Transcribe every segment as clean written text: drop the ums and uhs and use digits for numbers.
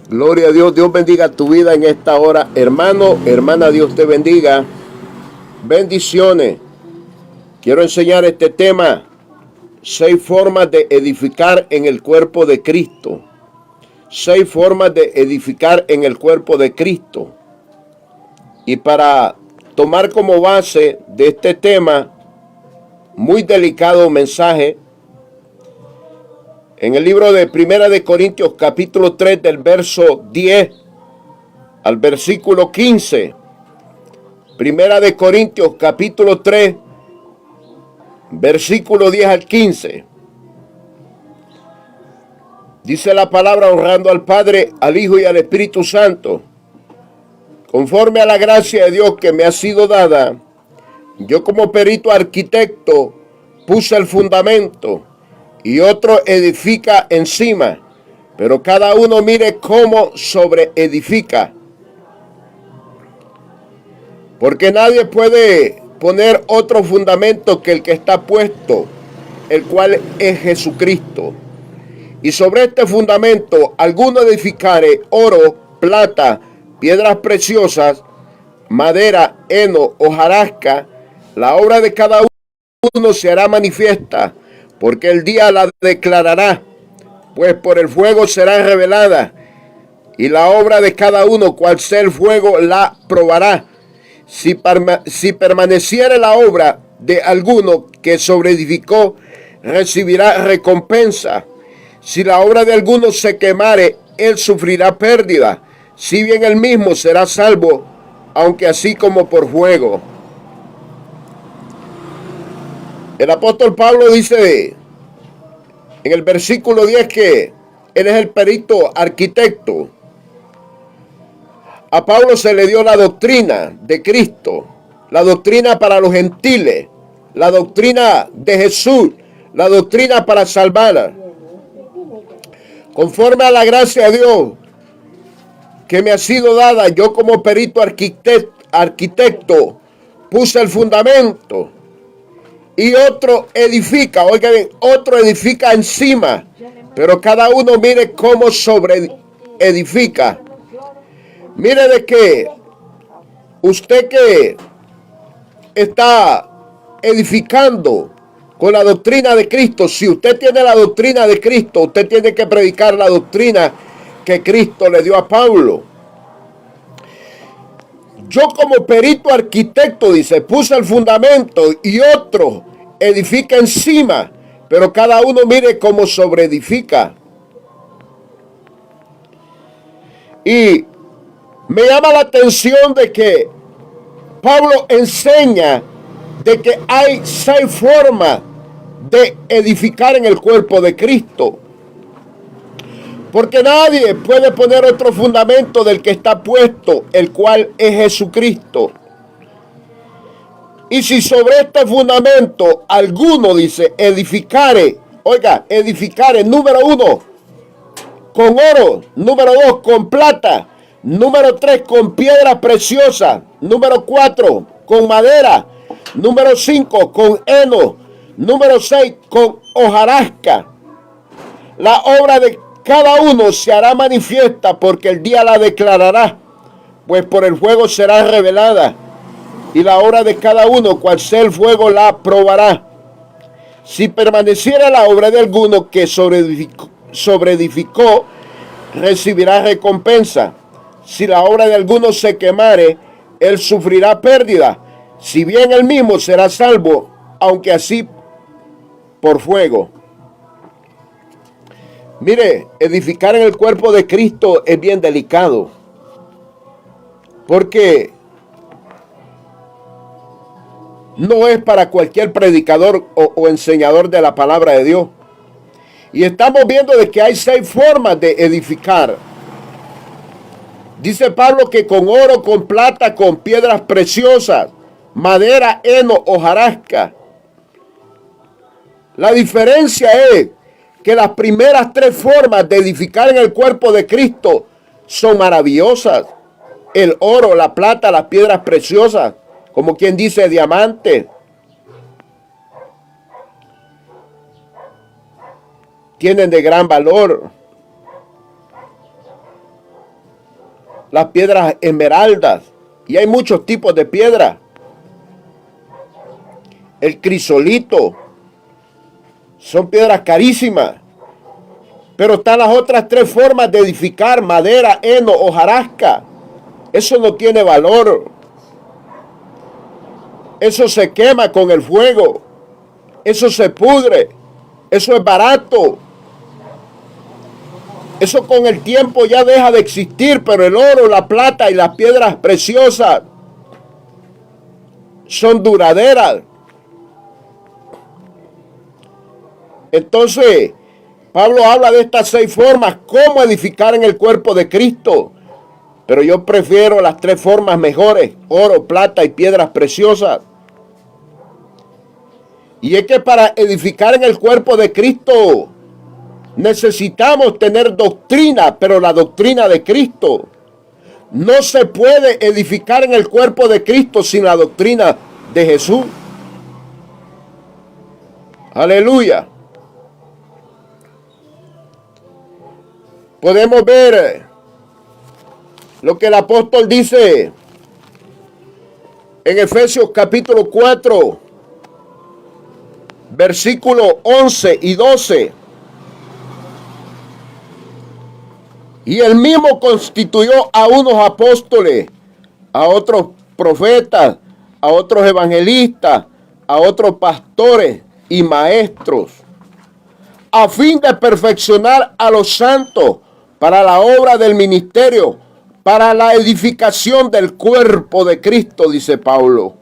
Gloria a Dios. Dios bendiga tu vida en esta hora. Hermano, hermana, Dios te bendiga. Bendiciones. Quiero enseñar este tema. 6 formas de edificar en el cuerpo de Cristo. 6 formas de edificar en el cuerpo de Cristo. Y para tomar como base de este tema, muy delicado mensaje, en el libro de Primera de Corintios capítulo 3 del verso 10 al versículo 15. Primera de Corintios capítulo 3 versículo 10 al 15. Dice la palabra: honrando al Padre, al Hijo y al Espíritu Santo, conforme a la gracia de Dios que me ha sido dada, yo como perito arquitecto puse el fundamento y otro edifica encima, pero cada uno mire cómo sobreedifica. Porque nadie puede poner otro fundamento que el que está puesto, el cual es Jesucristo. Y sobre este fundamento alguno edificare oro, plata, piedras preciosas, madera, heno, hojarasca, la obra de cada uno se hará manifiesta, porque el día la declarará, pues por el fuego será revelada, y la obra de cada uno, cual sea el fuego, la probará. Si permaneciere la obra de alguno que sobreedificó, recibirá recompensa. Si la obra de alguno se quemare, él sufrirá pérdida, si bien él mismo será salvo, aunque así como por fuego. El apóstol Pablo dice en el versículo 10 que él es el perito arquitecto. A Pablo se le dio la doctrina de Cristo, la doctrina para los gentiles, la doctrina de Jesús, la doctrina para salvar. Conforme a la gracia de Dios que me ha sido dada, yo como perito arquitecto puse el fundamento y otro edifica, oigan bien, otro edifica encima, pero cada uno mire cómo sobreedifica. Mire de que usted que está edificando con la doctrina de Cristo, si usted tiene la doctrina de Cristo, usted tiene que predicar la doctrina que Cristo le dio a Pablo. Yo como perito arquitecto, dice, puse el fundamento y otro edifica encima, pero cada uno mire cómo sobreedifica. Y me llama la atención de que Pablo enseña de que hay 6 formas de edificar en el cuerpo de Cristo. Porque nadie puede poner otro fundamento del que está puesto, el cual es Jesucristo. Y si sobre este fundamento alguno dice edificare, oiga, edificare, número 1, con oro, número 2, con plata, número 3, con piedras preciosas, número 4, con madera, número 5, con heno, número 6, con hojarasca. La obra de cada uno se hará manifiesta, porque el día la declarará, pues por el fuego será revelada, y la obra de cada uno, cual sea el fuego, la probará. Si permaneciera la obra de alguno que sobreedificó, recibirá recompensa. Si la obra de alguno se quemare, él sufrirá pérdida, si bien él mismo será salvo, aunque así por fuego. Mire, edificar en el cuerpo de Cristo es bien delicado, porque no es para cualquier predicador o enseñador de la palabra de Dios. Y estamos viendo de que hay 6 formas de edificar. Dice Pablo que con oro, con plata, con piedras preciosas, madera, heno, hojarasca. La diferencia es que las primeras 3 formas de edificar en el cuerpo de Cristo son maravillosas. El oro, la plata, las piedras preciosas, como quien dice diamante, tienen de gran valor. las piedras esmeraldas, y hay muchos tipos de piedra. El crisolito, son piedras carísimas. Pero están las otras tres formas de edificar: madera, heno, hojarasca. Eso no tiene valor. Eso se quema con el fuego. Eso se pudre. Eso es barato. Eso con el tiempo ya deja de existir, pero el oro, la plata y las piedras preciosas son duraderas. Entonces, Pablo habla de estas 6 formas, cómo edificar en el cuerpo de Cristo. Pero yo prefiero las 3 formas mejores: oro, plata y piedras preciosas. Y es que para edificar en el cuerpo de Cristo necesitamos tener doctrina, pero la doctrina de Cristo. No se puede edificar en el cuerpo de Cristo sin la doctrina de Jesús. Aleluya. Podemos ver lo que el apóstol dice en Efesios capítulo 4, versículos 11 y 12. Y él mismo constituyó a unos apóstoles, a otros profetas, a otros evangelistas, a otros pastores y maestros, a fin de perfeccionar a los santos para la obra del ministerio, para la edificación del cuerpo de Cristo, dice Pablo.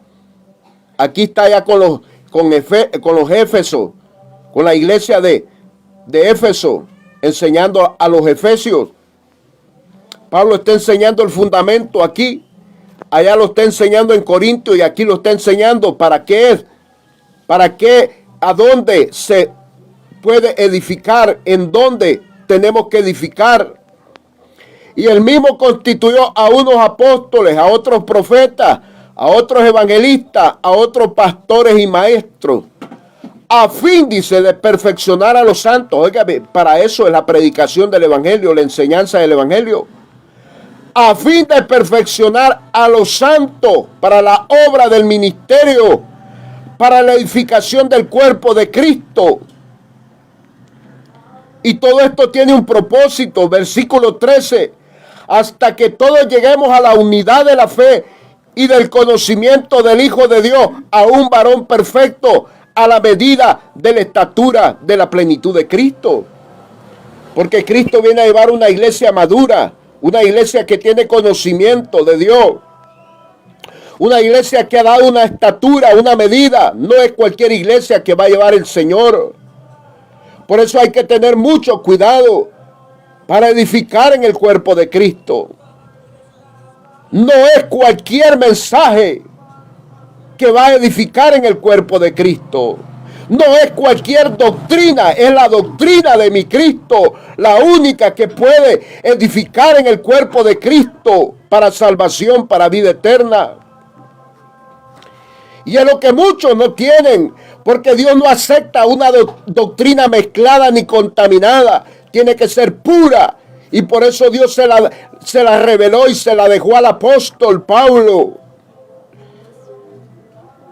Aquí está ya con los Éfesos, con la iglesia de Éfeso, enseñando a los efesios. Pablo está enseñando el fundamento aquí, allá lo está enseñando en Corinto y aquí lo está enseñando. ¿Para qué es? ¿Para qué? ¿A dónde se puede edificar? ¿En dónde tenemos que edificar? Y él mismo constituyó a unos apóstoles, a otros profetas, a otros evangelistas, a otros pastores y maestros, a fin, dice, de perfeccionar a los santos. Oiga, para eso es la predicación del evangelio, la enseñanza del evangelio. A fin de perfeccionar a los santos para la obra del ministerio, para la edificación del cuerpo de Cristo. Y todo esto tiene un propósito. Versículo 13. Hasta que todos lleguemos a la unidad de la fe y del conocimiento del Hijo de Dios, a un varón perfecto, a la medida de la estatura de la plenitud de Cristo. Porque Cristo viene a llevar una iglesia madura, una iglesia que tiene conocimiento de Dios, una iglesia que ha dado una estatura, una medida. No es cualquier iglesia que va a llevar el Señor. Por eso hay que tener mucho cuidado para edificar en el cuerpo de Cristo. No es cualquier mensaje que va a edificar en el cuerpo de Cristo. No es cualquier doctrina, es la doctrina de mi Cristo, la única que puede edificar en el cuerpo de Cristo para salvación, para vida eterna. Y es lo que muchos no tienen, porque Dios no acepta una doctrina mezclada ni contaminada. Tiene que ser pura. Y por eso Dios se la reveló y se la dejó al apóstol Pablo.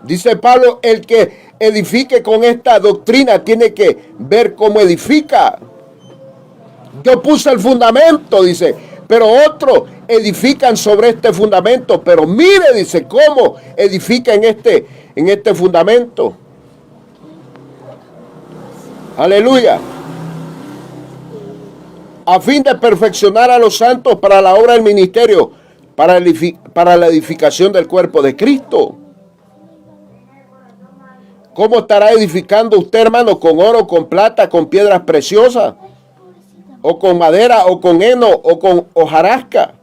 Dice Pablo, el que edifique con esta doctrina tiene que ver cómo edifica. Yo puse el fundamento, dice, pero otros edifican sobre este fundamento. Pero mire, dice, cómo edifica en este fundamento. Aleluya. A fin de perfeccionar a los santos para la obra del ministerio, para la edificación del cuerpo de Cristo. ¿Cómo estará edificando usted, hermano? ¿Con oro, con plata, con piedras preciosas? ¿O con madera, o con heno, o con hojarasca?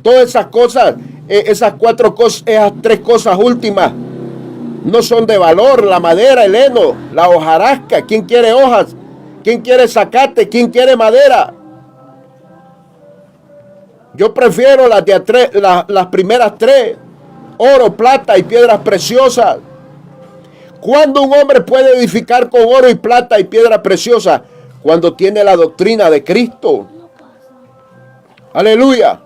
Todas esas cosas, esas tres cosas últimas, no son de valor. La madera, el heno, la hojarasca. ¿Quién quiere hojas? ¿Quién quiere zacate? ¿Quién quiere madera? Yo prefiero las primeras 3. Oro, plata y piedras preciosas. ¿Cuándo un hombre puede edificar con oro y plata y piedras preciosas? Cuando tiene la doctrina de Cristo. Aleluya.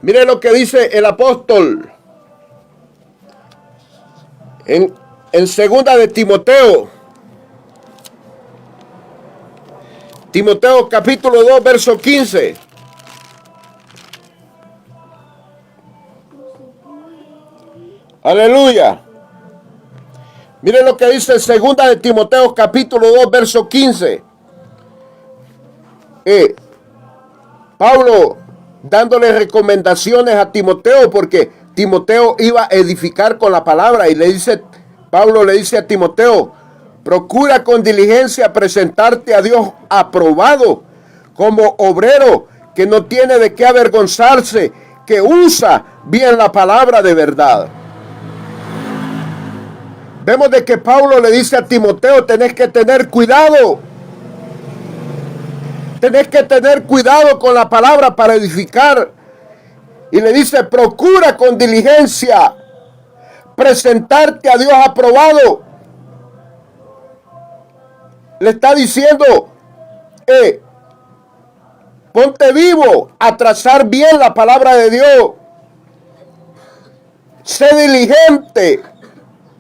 Mire lo que dice el apóstol en segunda de Timoteo. Timoteo capítulo 2, verso 15. Aleluya. Miren lo que dice segunda de Timoteo capítulo 2, verso 15. Pablo dándole recomendaciones a Timoteo porque Timoteo iba a edificar con la palabra y Pablo le dice a Timoteo, procura con diligencia presentarte a Dios aprobado como obrero que no tiene de qué avergonzarse, que usa bien la palabra de verdad. Vemos de que Pablo le dice a Timoteo, tenés que tener cuidado. Tenés que tener cuidado con la palabra para edificar. Y le dice, procura con diligencia presentarte a Dios aprobado. Le está diciendo, ponte vivo a trazar bien la palabra de Dios. Sé diligente.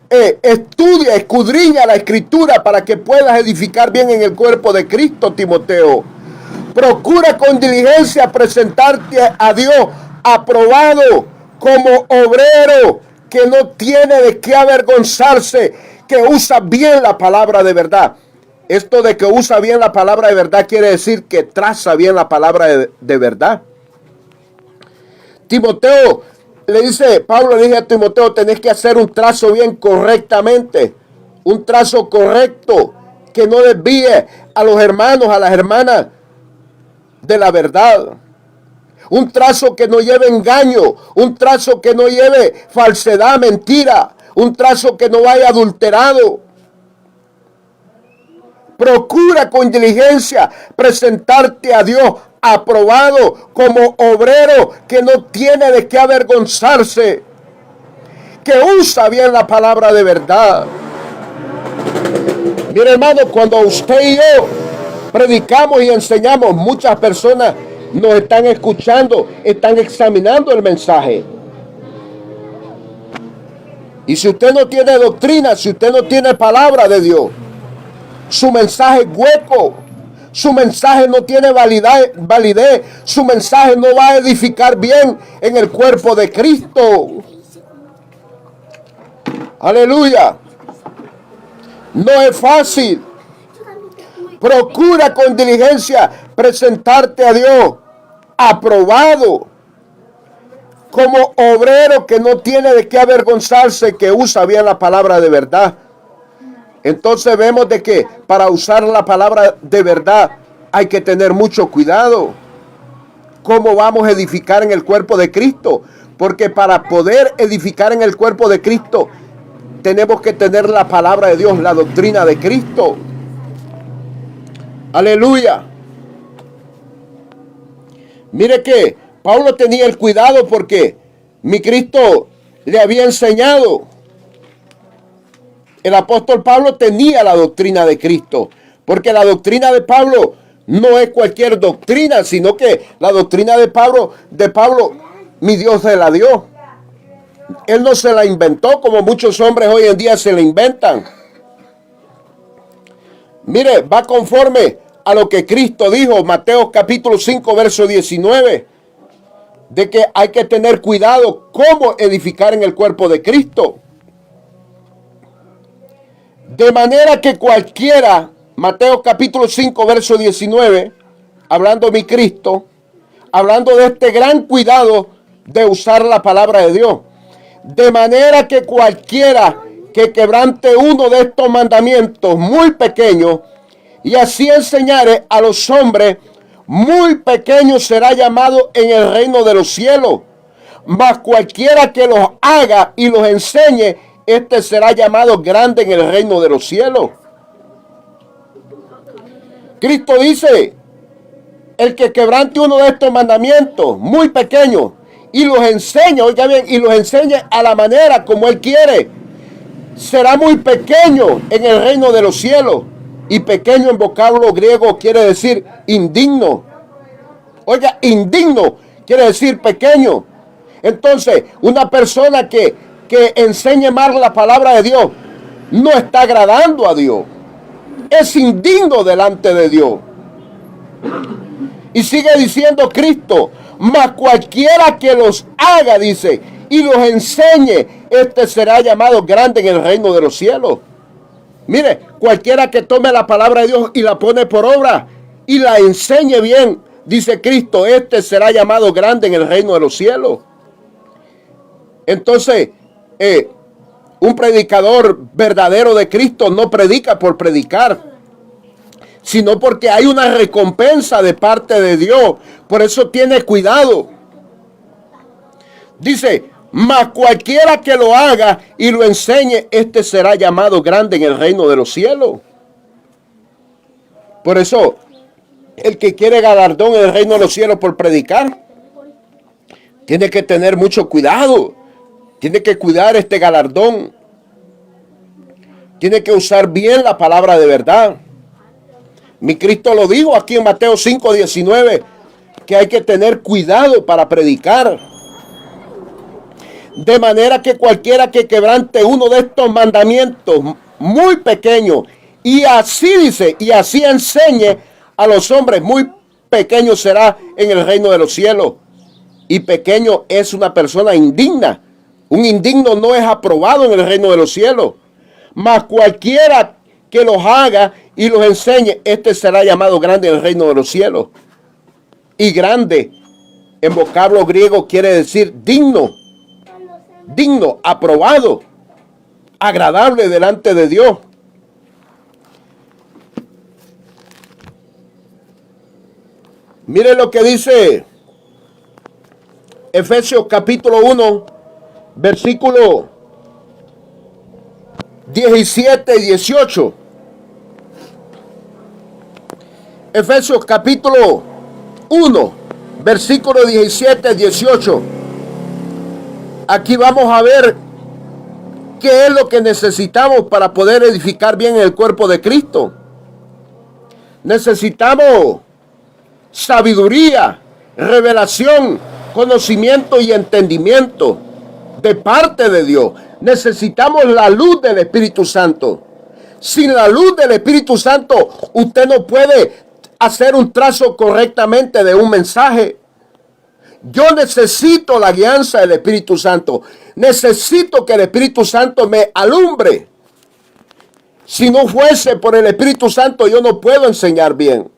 Estudia, escudriña la escritura para que puedas edificar bien en el cuerpo de Cristo, Timoteo. Procura con diligencia presentarte a Dios aprobado como obrero que no tiene de qué avergonzarse, que usa bien la palabra de verdad. Esto de que usa bien la palabra de verdad quiere decir que traza bien la palabra de verdad. Timoteo, Pablo le dice a Timoteo, tenés que hacer un trazo bien correctamente, un trazo correcto, que no desvíe a los hermanos, a las hermanas de la verdad. Un trazo que no lleve engaño, un trazo que no lleve falsedad, mentira, un trazo que no vaya adulterado. Procura con diligencia presentarte a Dios aprobado como obrero que no tiene de qué avergonzarse, que usa bien la palabra de verdad. Mire, hermano, cuando usted y yo predicamos y enseñamos, muchas personas nos están escuchando, están examinando el mensaje. Y si usted no tiene doctrina, si usted no tiene palabra de Dios, su mensaje es hueco, su mensaje no tiene validez, su mensaje no va a edificar bien en el cuerpo de Cristo. Aleluya. No es fácil. Procura con diligencia presentarte a Dios aprobado como obrero que no tiene de qué avergonzarse, que usa bien la palabra de verdad. Entonces vemos de que para usar la palabra de verdad hay que tener mucho cuidado. ¿Cómo vamos a edificar en el cuerpo de Cristo? Porque para poder edificar en el cuerpo de Cristo tenemos que tener la palabra de Dios, la doctrina de Cristo. Aleluya. Mire que Pablo tenía el cuidado porque mi Cristo le había enseñado. El apóstol Pablo tenía la doctrina de Cristo, porque la doctrina de Pablo no es cualquier doctrina, sino que la doctrina de Pablo, mi Dios se la dio. Él no se la inventó como muchos hombres hoy en día se la inventan. Mire, va conforme a lo que Cristo dijo, Mateo capítulo 5, verso 19, de que hay que tener cuidado cómo edificar en el cuerpo de Cristo. De manera que cualquiera, Mateo capítulo 5, verso 19, hablando mi Cristo, hablando de este gran cuidado de usar la palabra de Dios. De manera que cualquiera que quebrante uno de estos mandamientos muy pequeños y así enseñare a los hombres, muy pequeño será llamado en el reino de los cielos. Mas cualquiera que los haga y los enseñe, este será llamado grande en el reino de los cielos. Cristo dice, el que quebrante uno de estos mandamientos, muy pequeños, y los enseña, oiga bien, y los enseña a la manera como Él quiere, será muy pequeño en el reino de los cielos. Y pequeño en vocablo griego quiere decir indigno. Oiga, indigno quiere decir pequeño. Entonces, una persona que enseñe mal la palabra de Dios no está agradando a Dios. Es indigno delante de Dios. Y sigue diciendo Cristo, mas cualquiera que los haga, dice, y los enseñe, este será llamado grande en el reino de los cielos. Mire, cualquiera que tome la palabra de Dios y la pone por obra y la enseñe bien, dice Cristo, este será llamado grande en el reino de los cielos. Entonces, un predicador verdadero de Cristo no predica por predicar, sino porque hay una recompensa de parte de Dios. Por eso tiene cuidado. Dice, mas cualquiera que lo haga y lo enseñe, este será llamado grande en el reino de los cielos. Por eso, el que quiere galardón en el reino de los cielos por predicar, tiene que tener mucho cuidado. Tiene que cuidar este galardón. Tiene que usar bien la palabra de verdad. Mi Cristo lo dijo aquí en Mateo 5:19, que hay que tener cuidado para predicar. De manera que cualquiera que quebrante uno de estos mandamientos muy pequeños, y así dice, y así enseñe a los hombres, muy pequeño será en el reino de los cielos. Y pequeño es una persona indigna. Un indigno no es aprobado en el reino de los cielos. Mas cualquiera que los haga y los enseñe, este será llamado grande en el reino de los cielos. Y grande, en vocablo griego, quiere decir digno. Digno, aprobado, agradable delante de Dios. Mire lo que dice Efesios capítulo 1, versículo 17 y 18. Efesios capítulo 1, versículo 17 y 18. Aquí vamos a ver qué es lo que necesitamos para poder edificar bien el cuerpo de Cristo. Necesitamos sabiduría, revelación, conocimiento y entendimiento de parte de Dios. Necesitamos la luz del Espíritu Santo. Sin la luz del Espíritu Santo, usted no puede hacer un trazo correctamente de un mensaje. Yo necesito la guianza del Espíritu Santo. Necesito que el Espíritu Santo me alumbre. Si no fuese por el Espíritu Santo, yo no puedo enseñar bien.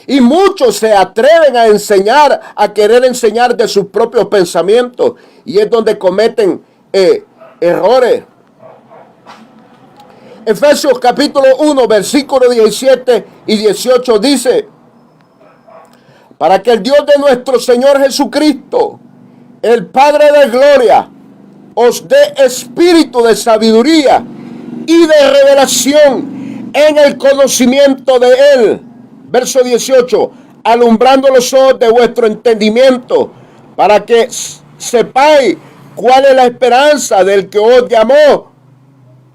Y muchos se atreven a enseñar, a querer enseñar de sus propios pensamientos. Y es donde cometen errores. Efesios capítulo 1, versículos 17 y 18 dice: para que el Dios de nuestro Señor Jesucristo, el Padre de gloria, os dé espíritu de sabiduría y de revelación en el conocimiento de Él. Verso 18, alumbrando los ojos de vuestro entendimiento, para que sepáis cuál es la esperanza del que os llamó,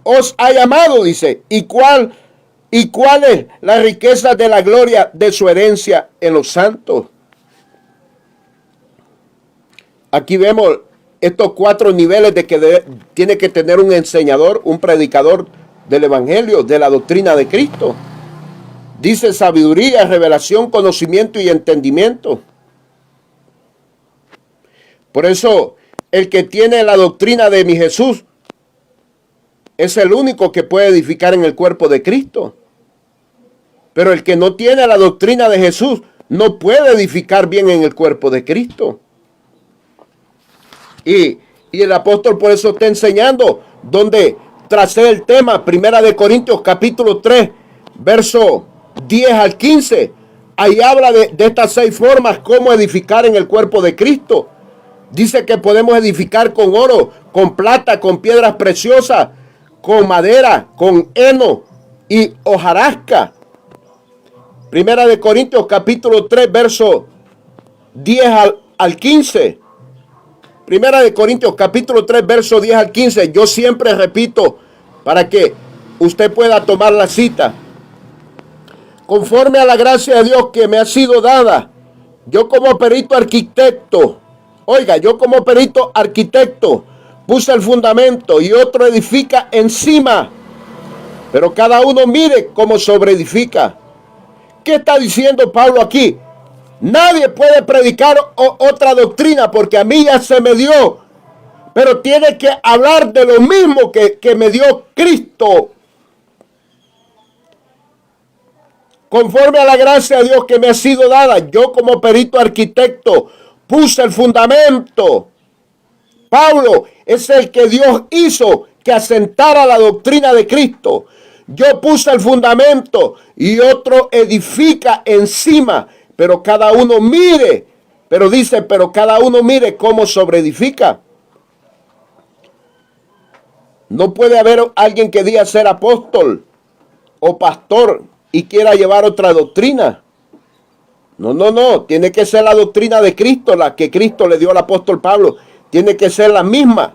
os ha llamado, dice, y cuál es la riqueza de la gloria de su herencia en los santos. Aquí vemos estos 4 niveles de que tiene que tener un enseñador, un predicador del evangelio, de la doctrina de Cristo. Dice sabiduría, revelación, conocimiento y entendimiento. Por eso, el que tiene la doctrina de mi Jesús es el único que puede edificar en el cuerpo de Cristo. Pero el que no tiene la doctrina de Jesús no puede edificar bien en el cuerpo de Cristo. Y el apóstol por eso está enseñando donde tracé el tema, 1 Corintios capítulo 3, verso 10 al 15. Ahí habla de estas 6 formas cómo edificar en el cuerpo de Cristo. Dice que podemos edificar con oro, con plata, con piedras preciosas, con madera, con heno y hojarasca. 1 Corintios capítulo 3, verso 10 al 15. 1 Corintios capítulo 3, verso 10 al 15. Yo siempre repito para que usted pueda tomar la cita. Conforme a la gracia de Dios que me ha sido dada, yo como perito arquitecto Oiga, yo como perito arquitecto puse el fundamento y otro edifica encima. Pero cada uno mire cómo sobreedifica. ¿Qué está diciendo Pablo aquí? Nadie puede predicar otra doctrina porque a mí ya se me dio. Pero tiene que hablar de lo mismo que me dio Cristo. Conforme a la gracia de Dios que me ha sido dada, yo como perito arquitecto puse el fundamento. Pablo es el que Dios hizo que asentara la doctrina de Cristo. Yo puse el fundamento y otro edifica encima, pero cada uno mire, pero cada uno mire cómo sobreedifica. No puede haber alguien que diga ser apóstol o pastor y quiera llevar otra doctrina. No, tiene que ser la doctrina de Cristo, la que Cristo le dio al apóstol Pablo. Tiene que ser la misma.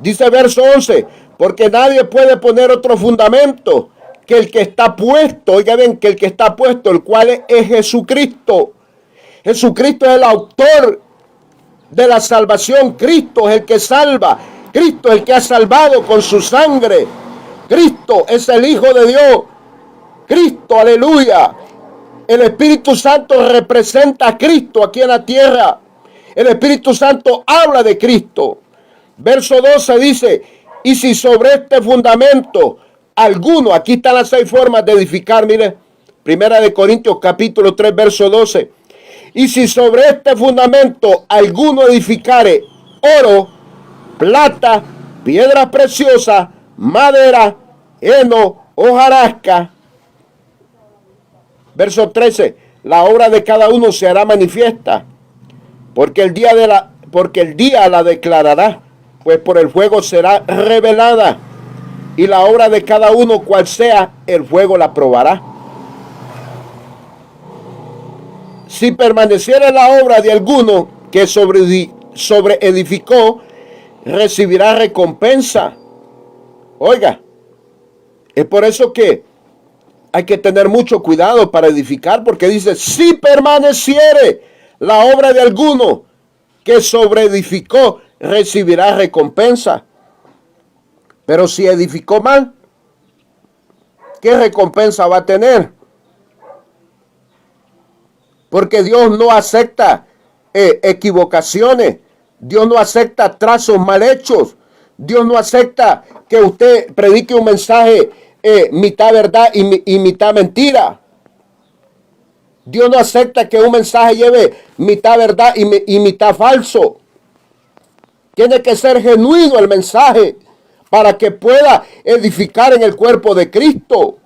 Dice verso 11, porque nadie puede poner otro fundamento que el que está puesto. Oiga bien, que el que está puesto, el cual es Jesucristo. Jesucristo es el autor de la salvación. Cristo es el que salva. Cristo es el que ha salvado con su sangre. Cristo es el Hijo de Dios. Cristo, aleluya. El Espíritu Santo representa a Cristo aquí en la tierra. El Espíritu Santo habla de Cristo. Verso 12 dice, y si sobre este fundamento alguno, aquí están las 6 formas de edificar, mire, Primera de Corintios capítulo 3, verso 12. Y si sobre este fundamento alguno edificare oro, plata, piedras preciosas, madera, heno, hojarasca. Verso 13, la obra de cada uno se hará manifiesta, porque el día la declarará, pues por el fuego será revelada, y la obra de cada uno cual sea, el fuego la probará. Si permaneciera la obra de alguno que sobreedificó, recibirá recompensa. Oiga, es por eso que hay que tener mucho cuidado para edificar, porque dice, si permaneciere la obra de alguno que sobreedificó, recibirá recompensa. Pero si edificó mal, ¿qué recompensa va a tener? Porque Dios no acepta equivocaciones. Dios no acepta trazos mal hechos. Dios no acepta que usted predique un mensaje mitad verdad y mitad mentira. Dios no acepta que un mensaje lleve mitad verdad y mitad falso. Tiene que ser genuino el mensaje para que pueda edificar en el cuerpo de Cristo.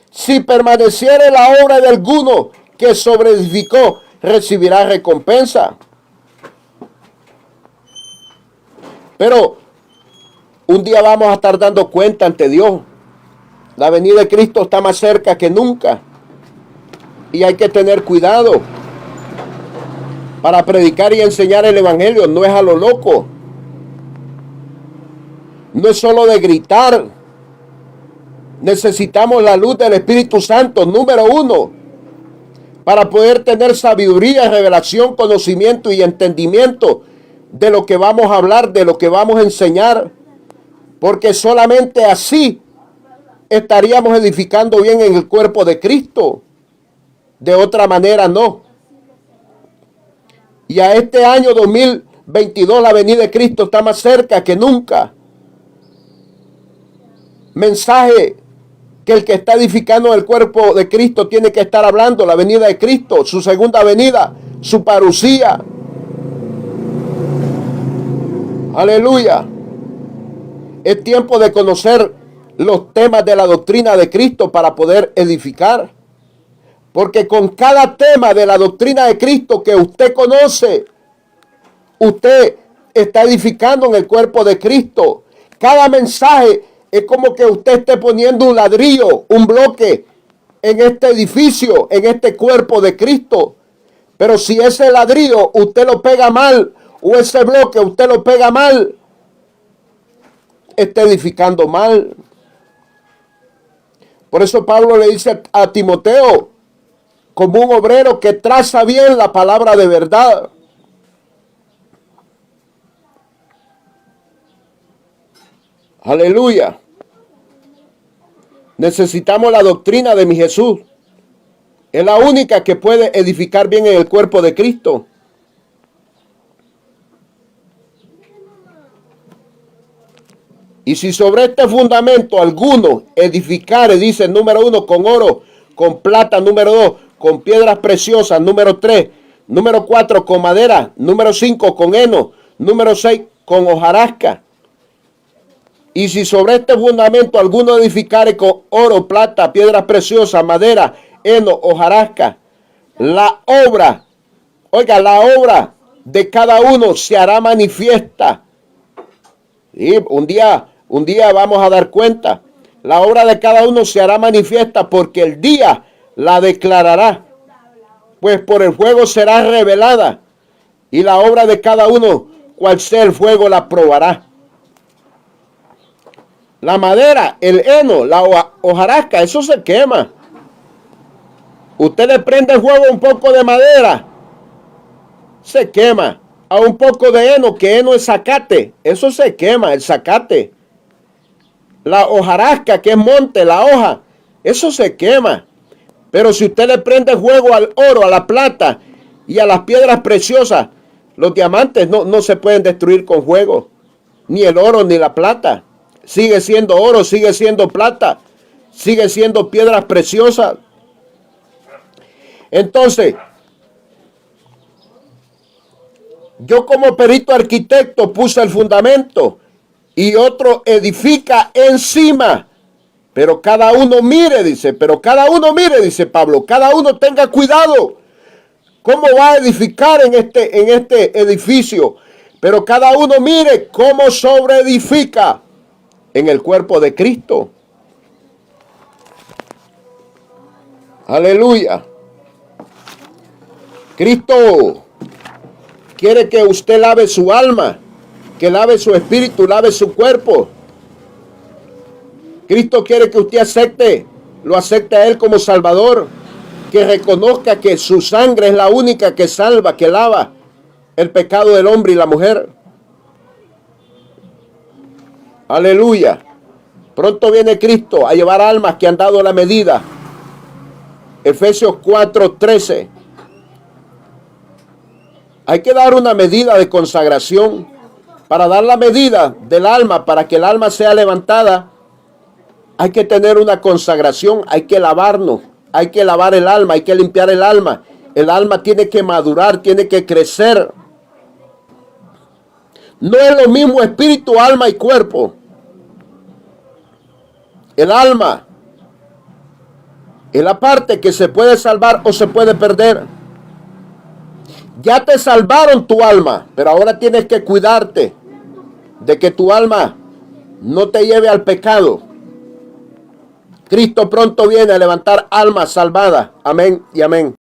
Si permaneciere la obra de alguno que sobreedificó, recibirá recompensa. Pero un día vamos a estar dando cuenta ante Dios. La venida de Cristo está más cerca que nunca. Y hay que tener cuidado. Para predicar y enseñar el evangelio no es a lo loco. No es solo de gritar. Necesitamos la luz del Espíritu Santo, número 1, para poder tener sabiduría, revelación, conocimiento y entendimiento de lo que vamos a hablar, de lo que vamos a enseñar, porque solamente así estaríamos edificando bien en el cuerpo de Cristo. De otra manera no. Y a este año 2022 la venida de Cristo está más cerca que nunca. Mensaje que el que está edificando el cuerpo de Cristo tiene que estar hablando: la venida de Cristo, su segunda venida, su parucía. Aleluya. Es tiempo de conocer los temas de la doctrina de Cristo para poder edificar. Porque con cada tema de la doctrina de Cristo que usted conoce, usted está edificando en el cuerpo de Cristo. Cada mensaje es como que usted esté poniendo un ladrillo, un bloque en este edificio, en este cuerpo de Cristo. Pero si ese ladrillo usted lo pega mal, o ese bloque usted lo pega mal, está edificando mal. Por eso Pablo le dice a Timoteo: como un obrero que traza bien la palabra de verdad. Aleluya. Necesitamos la doctrina de mi Jesús. Es la única que puede edificar bien en el cuerpo de Cristo. Y si sobre este fundamento alguno edificare, dice número 1, con oro, con plata, número 2, con piedras preciosas, número 3, número 4, con madera, número 5, con heno, número 6, con hojarasca. Y si sobre este fundamento alguno edificare con oro, plata, piedras preciosas, madera, heno, hojarasca, la obra de cada uno se hará manifiesta. Y un día vamos a dar cuenta. La obra de cada uno se hará manifiesta, porque el día la declarará. Pues por el fuego será revelada, y la obra de cada uno, cual sea el fuego, la probará. La madera, el heno, la hojarasca, eso se quema. Usted le prende fuego a un poco de madera, se quema. A un poco de heno, que heno es zacate, eso se quema, el zacate. La hojarasca, que es monte, la hoja, eso se quema. Pero si usted le prende fuego al oro, a la plata y a las piedras preciosas, los diamantes no se pueden destruir con fuego. Ni el oro ni la plata. Sigue siendo oro, sigue siendo plata, sigue siendo piedras preciosas. Entonces, yo como perito arquitecto puse el fundamento y otro edifica encima. Pero cada uno mire, dice Pablo, cada uno tenga cuidado cómo va a edificar en este edificio. Pero cada uno mire cómo sobreedifica en el cuerpo de Cristo. Aleluya. Cristo quiere que usted lave su alma, que lave su espíritu, lave su cuerpo. Cristo quiere que usted lo acepte a Él como Salvador, que reconozca que su sangre es la única que salva, que lava el pecado del hombre y la mujer. Aleluya. Pronto viene Cristo a llevar almas que han dado la medida. Efesios 4:13. Hay que dar una medida de consagración. Para dar la medida del alma, para que el alma sea levantada, hay que tener una consagración, hay que lavarnos, hay que lavar el alma, hay que limpiar el alma. El alma tiene que madurar, tiene que crecer. No es lo mismo espíritu, alma y cuerpo. El alma es la parte que se puede salvar o se puede perder. Ya te salvaron tu alma, pero ahora tienes que cuidarte de que tu alma no te lleve al pecado. Cristo pronto viene a levantar almas salvadas. Amén y amén.